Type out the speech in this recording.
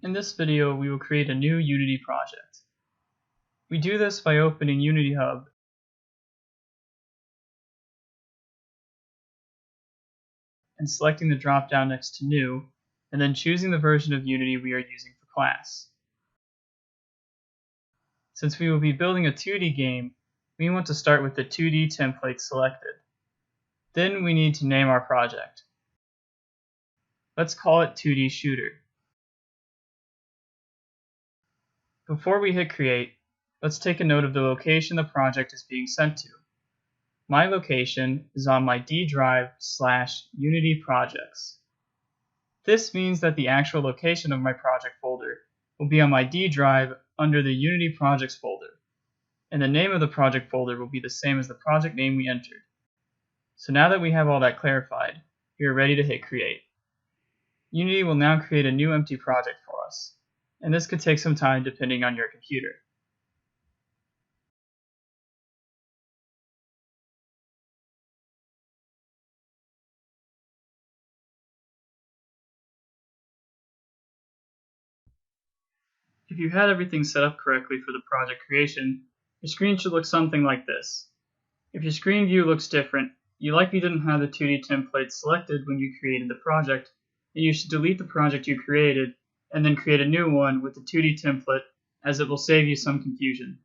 In this video, we will create a new Unity project. We do this by opening Unity Hub and selecting the drop-down next to New, and then choosing the version of Unity we are using for class. Since we will be building a 2D game, we want to start with the 2D template selected. Then we need to name our project. Let's call it 2D Shooter. Before we hit create, let's take a note of the location the project is being sent to. My location is on my D drive /Unity projects. This means that the actual location of my project folder will be on my D drive under the Unity projects folder, and the name of the project folder will be the same as the project name we entered. So now that we have all that clarified, we are ready to hit create. Unity will now create a new empty project for us, and this could take some time depending on your computer. If you had everything set up correctly for the project creation, your screen should look something like this. If your screen view looks different, you likely didn't have the 2D template selected when you created the project, and you should delete the project you created and then create a new one with the 2D template, as it will save you some confusion.